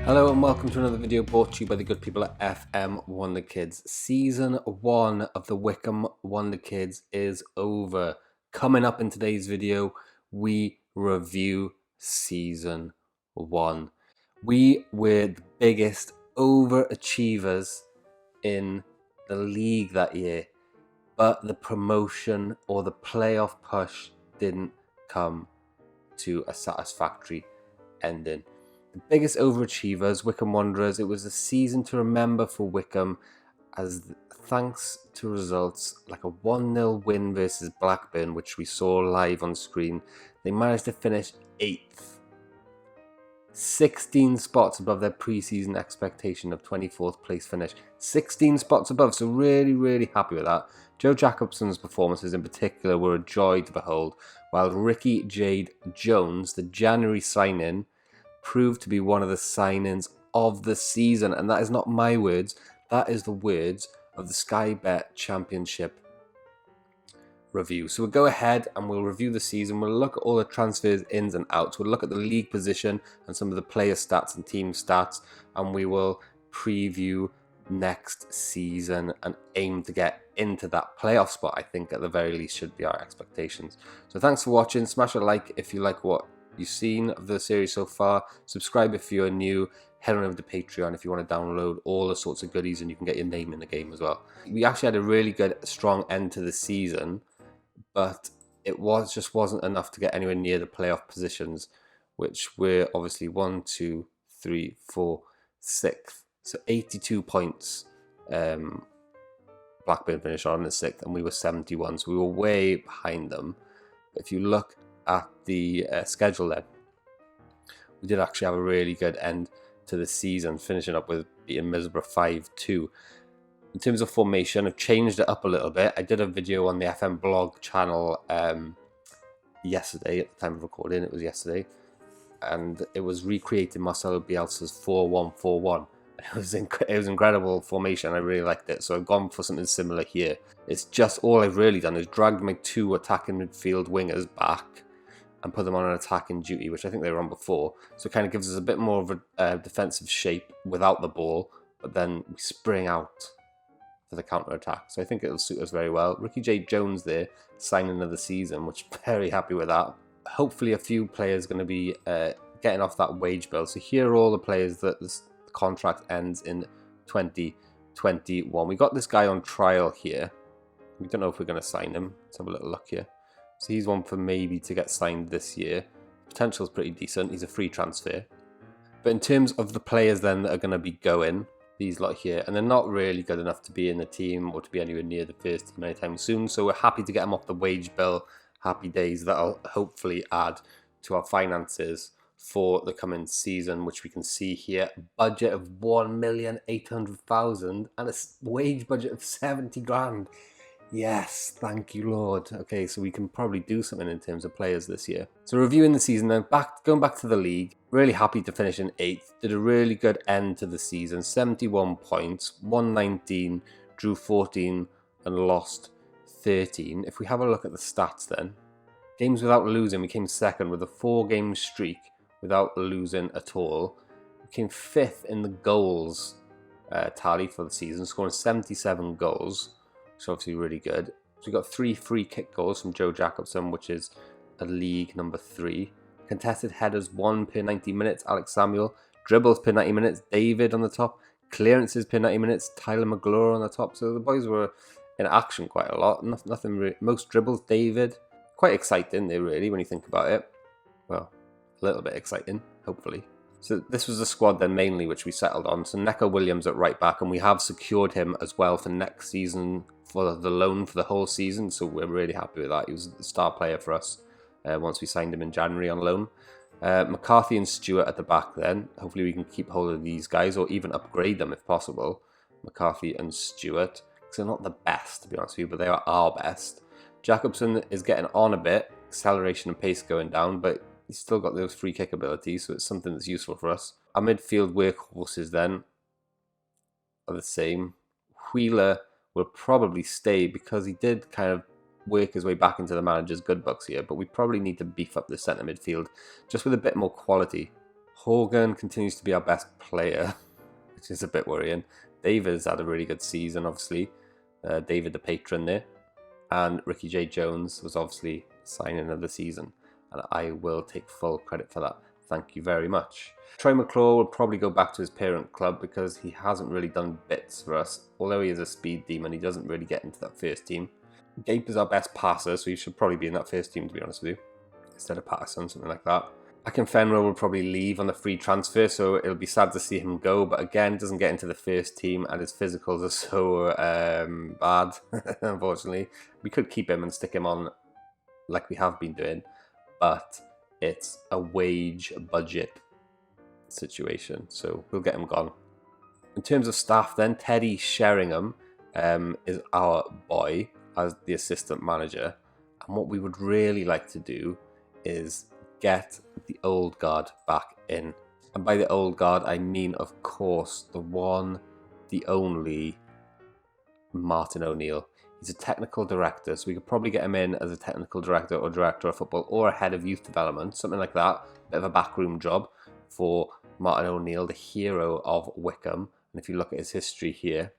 Hello and welcome to another video brought to you by the good people at FM Wonderkids. Season 1 of the Wycombe Wonderkids is over. Coming up in today's video, we review Season 1. We were the biggest overachievers in the league that year, but the promotion or the playoff push didn't come to a satisfactory ending. The biggest overachievers, Wycombe Wanderers. It was a season to remember for Wycombe, as thanks to results like a 1-0 win versus Blackburn, which we saw live on screen, they managed to finish 8th. 16 spots above their pre-season expectation of 24th place finish. 16 spots above, so really happy with that. Joe Jacobson's performances in particular were a joy to behold, while Ricky Jade Jones, the January sign-in, proved to be one of the signings of the season. And that is not my words, that is the words of the Sky Bet Championship review. So we'll go ahead and we'll review the season. We'll look at all the transfers, ins and outs. We'll look at the league position and some of the player stats and team stats, and we will preview next season and aim to get into that playoff spot. I think at the very least should be our expectations. So thanks for watching. Smash a like if you like what you've seen of the series so far. Subscribe if you're new. Head on over to Patreon if you want to download all the sorts of goodies, and you can get your name in the game as well. We actually had a really good, strong end to the season, but it wasn't enough to get anywhere near the playoff positions, which were obviously 1, 2, 3, 4, 6th. So 82 points. Blackburn finished on the 6th, and we were 71, so we were way behind them. But if you look at the schedule then, we did actually have a really good end to the season, finishing up with beating Middlesbrough 5-2. In terms of formation, I've changed it up a little bit. I did a video on the FM blog channel yesterday, at the time of recording, it was yesterday, and it was recreating Marcelo Bielsa's 4-1-4-1. It was incredible formation. I really liked it, so I've gone for something similar here. It's just all I've really done is dragged my 2 attacking midfield wingers back and put them on an attacking duty, which I think they were on before. So it kind of gives us a bit more of a defensive shape without the ball, but then we spring out for the counter-attack. So I think it'll suit us very well. Ricky Jade Jones there, signing of the season, which I'm very happy with that. Hopefully a few players going to be getting off that wage bill. So here are all the players that this contract ends in 2021. We got this guy on trial here. We don't know if we're going to sign him. Let's have a little look here. So he's one for maybe to get signed this year. Potential is pretty decent. He's a free transfer. But in terms of the players then that are going to be going, these lot here, and they're not really good enough to be in the team or to be anywhere near the first team anytime soon. So we're happy to get them off the wage bill. Happy days. That'll hopefully add to our finances for the coming season, which we can see here. Budget of 1,800,000 and a wage budget of 70 grand. Yes, thank you, Lord. Okay, so we can probably do something in terms of players this year. So reviewing the season then, going back to the league, really happy to finish in 8th. Did a really good end to the season, 71 points, won 19, drew 14 and lost 13. If we have a look at the stats then, games without losing, we came 2nd with a 4-game streak without losing at all. We came 5th in the goals tally for the season, scoring 77 goals. So obviously really good. So we got 3 free kick goals from Joe Jacobson, which is a league number 3. Contested headers 1 per 90 minutes, Alex Samuel. Dribbles per 90 minutes, David on the top. Clearances per 90 minutes, Tyler McGlure on the top. So the boys were in action quite a lot. Nothing really. Most dribbles, David. Quite exciting there really when you think about it. Well, a little bit exciting, hopefully. So this was the squad then mainly which we settled on. So Neco Williams at right back, and we have secured him as well for next season for the loan for the whole season. So we're really happy with that. He was the star player for us once we signed him in January on loan. McCarthy and Stewart at the back then. Hopefully we can keep hold of these guys or even upgrade them if possible. McCarthy and Stewart. Because they're not the best, to be honest with you, but they are our best. Jacobson is getting on a bit. Acceleration and pace going down, but he's still got those free kick abilities, so it's something that's useful for us. Our midfield workhorses then are the same. Wheeler will probably stay because he did kind of work his way back into the manager's good books here, but we probably need to beef up the centre midfield just with a bit more quality. Horgan continues to be our best player, which is a bit worrying. David's had a really good season, obviously. David the patron there. And Ricky J. Jones was obviously signing of the season. And I will take full credit for that. Thank you very much. Troy McClaw will probably go back to his parent club because he hasn't really done bits for us. Although he is a speed demon, he doesn't really get into that first team. Gape is our best passer, so he should probably be in that first team, to be honest with you. Instead of Patterson, something like that. Akinfenwa will probably leave on the free transfer, so it'll be sad to see him go. But again, doesn't get into the first team, and his physicals are so bad, unfortunately. We could keep him and stick him on like we have been doing, but it's a wage budget situation, so we'll get him gone. In terms of staff then, Teddy Sheringham is our boy as the assistant manager, and what we would really like to do is get the old guard back in. And by the old guard, I mean, of course, the one, the only Martin O'Neill. He's a technical director, so we could probably get him in as a technical director or director of football or a head of youth development, something like that. Bit of a backroom job for Martin O'Neill, the hero of Wycombe. And if you look at his history here,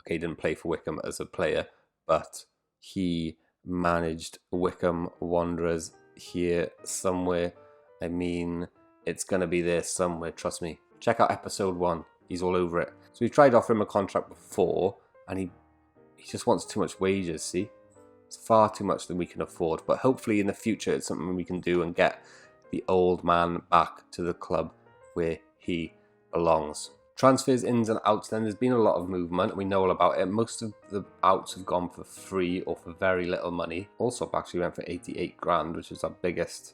okay, he didn't play for Wycombe as a player, but he managed Wycombe Wanderers here somewhere. I mean, it's going to be there somewhere, trust me. Check out episode 1. He's all over it. So we tried offering him a contract before, and he just wants too much wages, see? It's far too much than we can afford. But hopefully in the future it's something we can do and get the old man back to the club where he belongs. Transfers, ins and outs then. There's been a lot of movement. We know all about it. Most of the outs have gone for free or for very little money. Allsop actually went for 88 grand, which is our biggest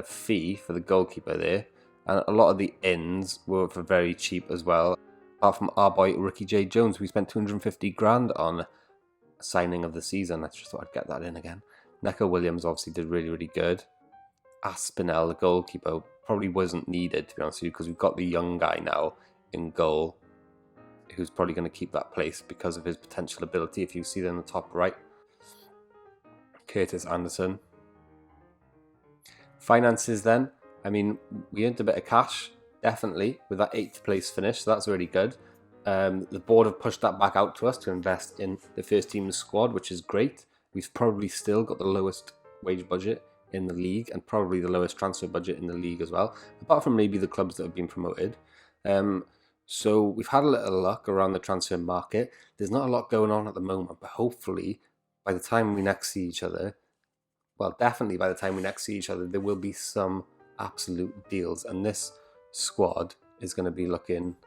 fee for the goalkeeper there. And a lot of the ins were for very cheap as well. Apart from our boy Ricky J. Jones, we spent 250 grand on signing of the season. I just thought I'd get that in again. Neco Williams obviously did really, really good. Aspinall, the goalkeeper, probably wasn't needed, to be honest with you, because we've got the young guy now in goal who's probably going to keep that place because of his potential ability. If you see there in the top right, Curtis Anderson. Finances then, I mean, we earned a bit of cash, definitely, with that 8th place finish, so that's really good. The board have pushed that back out to us to invest in the first team squad, which is great. We've probably still got the lowest wage budget in the league and probably the lowest transfer budget in the league as well, apart from maybe the clubs that have been promoted. So we've had a little luck around the transfer market. There's not a lot going on at the moment, but hopefully by the time we next see each other, well, definitely by the time we next see each other, there will be some absolute deals, and this squad is going to be looking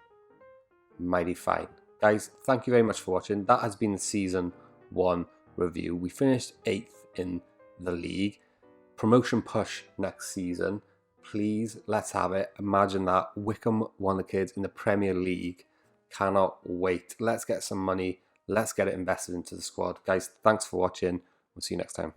mighty fine. Guys, thank you very much for watching. That has been the season 1 review. We finished 8th in the league. Promotion push next season. Please, let's have it. Imagine that. Wycombe Wonderkids in the Premier League. Cannot wait. Let's get some money. Let's get it invested into the squad. Guys, thanks for watching. We'll see you next time.